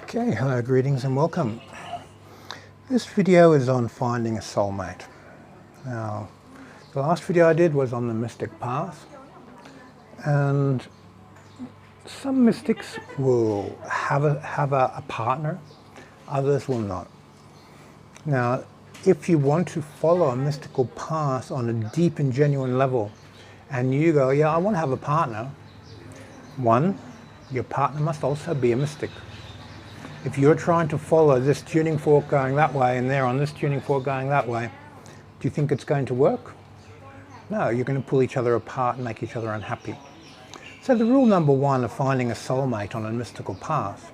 Okay, hello, greetings and welcome. This video is on finding a soulmate. Now, the last video I did was on the mystic path, and some mystics will have a partner, others will not. Now, if you want to follow a mystical path on a deep and genuine level, and you go, yeah, I want to have a partner, one, your partner must also be a mystic. If you're trying to follow this tuning fork going that way and they're on this tuning fork going that way, do you think it's going to work? No, you're going to pull each other apart and make each other unhappy. So the rule number one of finding a soulmate on a mystical path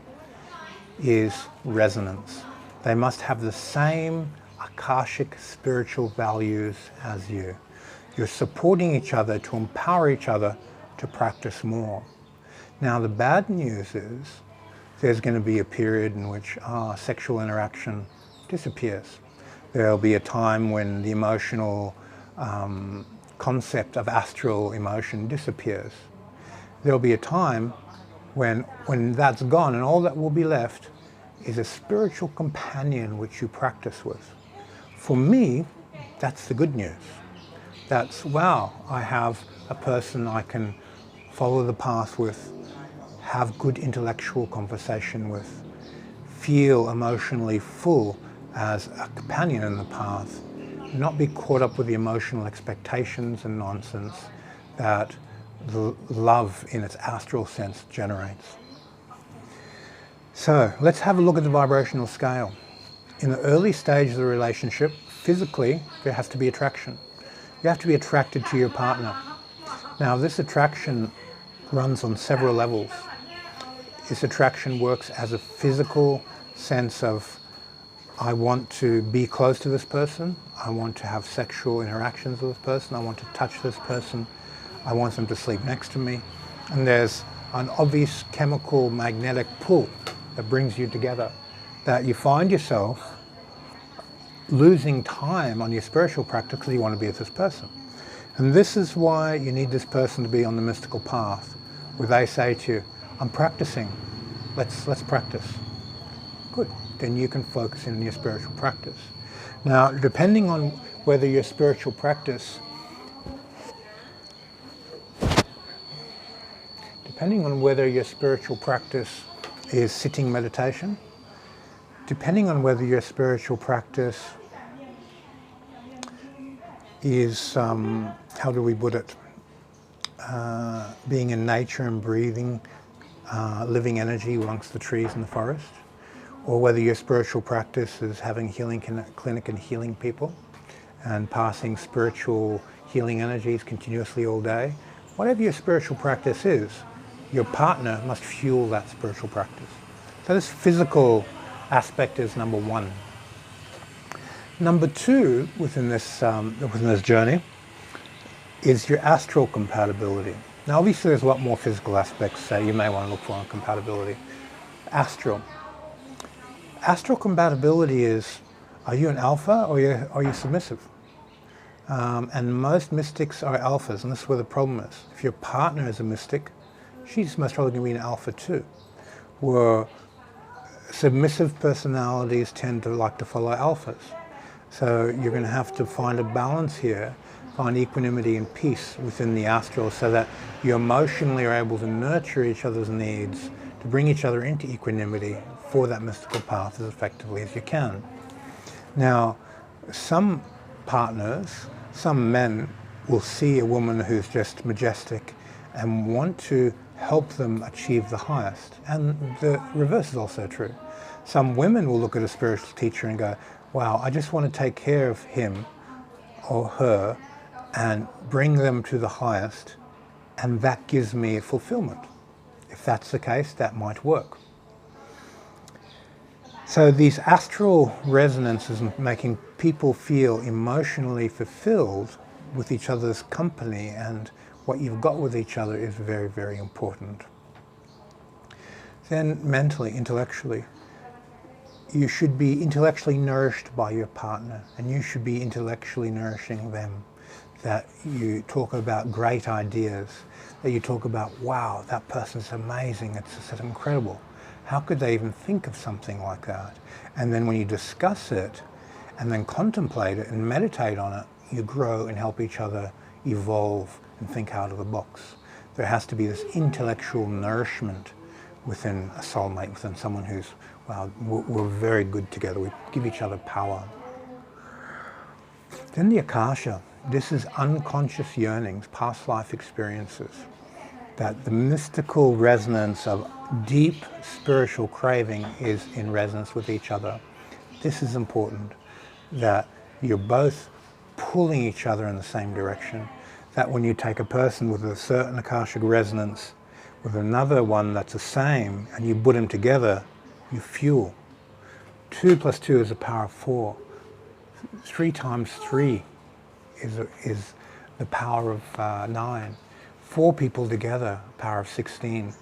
is resonance. They must have the same akashic spiritual values as you. You're supporting each other to empower each other to practice more. Now the bad news is there's going to be a period in which sexual interaction disappears. There'll be a time when the emotional concept of astral emotion disappears. There'll be a time when that's gone and all that will be left is a spiritual companion which you practice with. For me, that's the good news. That's, wow, I have a person I can follow the path with, have good intellectual conversation with, feel emotionally full as a companion in the path, not be caught up with the emotional expectations and nonsense that the love in its astral sense generates. So let's have a look at the vibrational scale. In the early stage of the relationship, physically, there has to be attraction. You have to be attracted to your partner. Now, this attraction runs on several levels. This attraction works as a physical sense of, I want to be close to this person, I want to have sexual interactions with this person, I want to touch this person, I want them to sleep next to me. And there's an obvious chemical magnetic pull that brings you together, that you find yourself losing time on your spiritual practice because you want to be with this person. And this is why you need this person to be on the mystical path, where they say to you, I'm practicing, let's practice. Good, then you can focus in on your spiritual practice. Now, depending on whether your spiritual practice is sitting meditation, depending on whether your spiritual practice is, how do we put it, being in nature and breathing living energy amongst the trees in the forest, or whether your spiritual practice is having a healing clinic and healing people and passing spiritual healing energies continuously all day. Whatever your spiritual practice is, your partner must fuel that spiritual practice. So this physical aspect is number one. Number two within this journey is your astral compatibility. Now obviously there's a lot more physical aspects that you may want to look for in compatibility. Astral compatibility is, are you an alpha or are you submissive? And most mystics are alphas, and this is where the problem is. If your partner is a mystic, she's most probably going to be an alpha too. Where submissive personalities tend to like to follow alphas. So you're going to have to find a balance here, find equanimity and peace within the astral so that you emotionally are able to nurture each other's needs, to bring each other into equanimity for that mystical path as effectively as you can. Now, some partners, some men will see a woman who's just majestic and want to help them achieve the highest. And the reverse is also true. Some women will look at a spiritual teacher and go, wow, I just want to take care of him or her and bring them to the highest, and that gives me fulfillment. If that's the case, that might work. So these astral resonances making people feel emotionally fulfilled with each other's company and what you've got with each other is very, very important. Then mentally, intellectually, you should be intellectually nourished by your partner, and you should be intellectually nourishing them. That you talk about great ideas, that you talk about, wow, that person's amazing, it's incredible. How could they even think of something like that? And then when you discuss it and then contemplate it and meditate on it, you grow and help each other evolve and think out of the box. There has to be this intellectual nourishment within a soulmate, within someone who's, well, we're very good together. We give each other power. Then the Akasha. This is unconscious yearnings, past life experiences. That the mystical resonance of deep spiritual craving is in resonance with each other. This is important, that you're both pulling each other in the same direction. That when you take a person with a certain Akashic resonance with another one that's the same, and you put them together, you fuel. 2 + 2 is a power of 4. 3 × 3 is the power of 9. 4 people together, power of 16.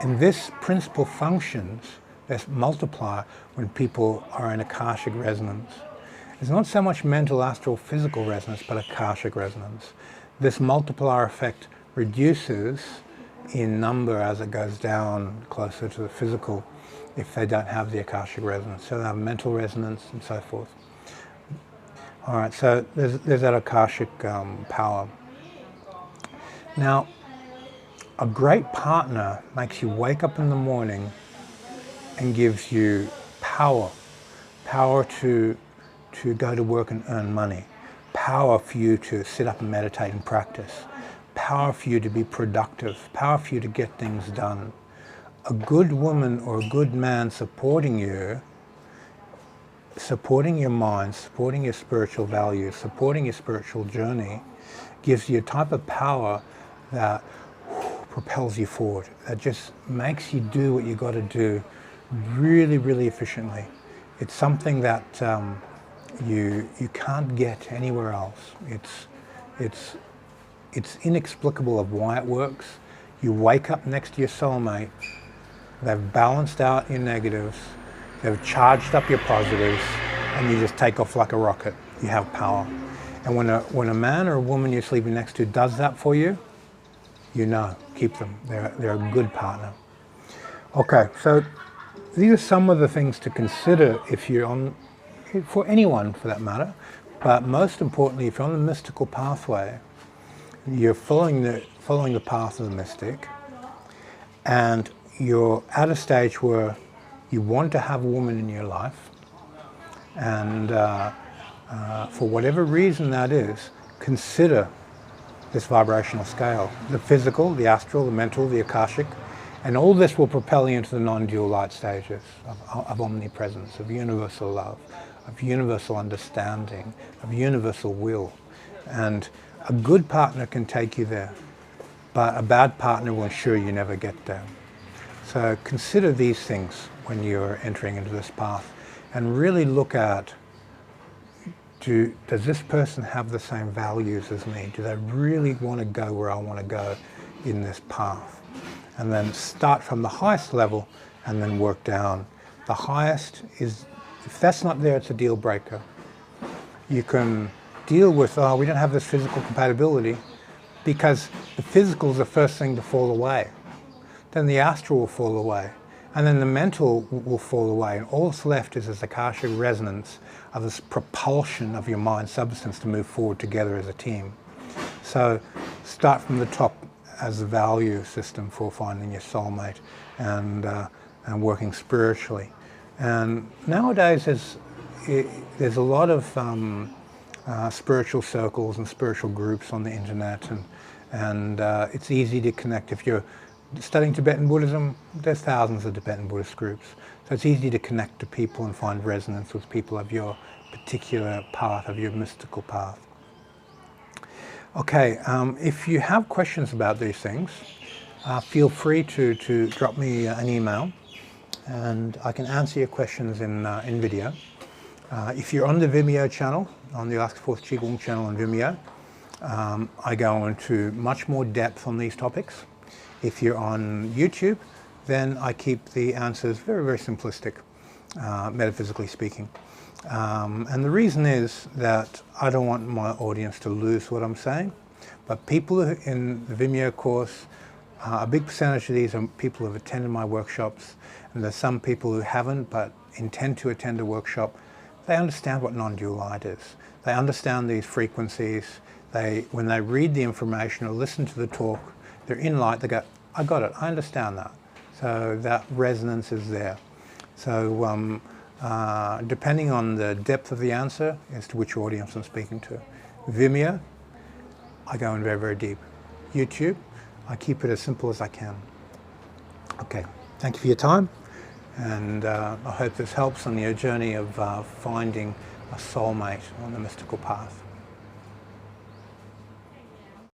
And this principle functions, this multiplier, when people are in Akashic resonance. It's not so much mental, astral, physical resonance, but Akashic resonance. This multiplier effect reduces in number as it goes down closer to the physical if they don't have the Akashic resonance. So they have mental resonance and so forth. All right, so there's that Akashic power. Now, a great partner makes you wake up in the morning and gives you power. Power to go to work and earn money. Power for you to sit up and meditate and practice. Power for you to be productive. Power for you to get things done. A good woman or a good man supporting you, supporting your mind, supporting your spiritual values, supporting your spiritual journey, gives you a type of power that propels you forward, that just makes you do what you got to do really, really efficiently. It's something that you can't get anywhere else. It's inexplicable of why it works. You wake up next to your soulmate, they've balanced out your negatives, they've charged up your positives, and you just take off like a rocket. You have power. And when a man or a woman you're sleeping next to does that for you, you know, keep them. They're a good partner. Okay, so these are some of the things to consider if you're on, for anyone for that matter, but most importantly, if you're on the mystical pathway, you're following the path of the mystic, and you're at a stage where you want to have a woman in your life, and for whatever reason that is, consider this vibrational scale. The physical, the astral, the mental, the Akashic, and all this will propel you into the non-dual light stages of omnipresence, of universal love, of universal understanding, of universal will. And a good partner can take you there, but a bad partner will ensure you never get there. So consider these things when you're entering into this path, and really look at, does this person have the same values as me? Do they really want to go where I want to go in this path? And then start from the highest level and then work down. The highest is, if that's not there, it's a deal breaker. You can deal with, oh, we don't have this physical compatibility, because the physical is the first thing to fall away. Then the astral will fall away. And then the mental will fall away. And all that's left is this Akashic resonance of this propulsion of your mind substance to move forward together as a team. So start from the top as the value system for finding your soulmate and working spiritually. And nowadays there's a lot of spiritual circles and spiritual groups on the internet, and it's easy to connect. If you're studying Tibetan Buddhism, there's thousands of Tibetan Buddhist groups. So it's easy to connect to people and find resonance with people of your particular path, of your mystical path. Okay, if you have questions about these things, feel free to drop me an email, and I can answer your questions in video. If you're on the Vimeo channel, on the Ask Fourth Qigong channel on Vimeo, I go into much more depth on these topics. If you're on YouTube, then I keep the answers very, very simplistic, metaphysically speaking. And the reason is that I don't want my audience to lose what I'm saying, but people in the Vimeo course A big percentage of these are people who have attended my workshops, and there's some people who haven't but intend to attend a workshop. They understand what non-dual light is. They understand these frequencies. When they read the information or listen to the talk, they're in light, they go, I got it, I understand that. So that resonance is there. So depending on the depth of the answer as to which audience I'm speaking to. Vimeo, I go in very, very deep. YouTube, I keep it as simple as I can. Okay, thank you for your time, and I hope this helps on your journey of finding a soulmate on the mystical path.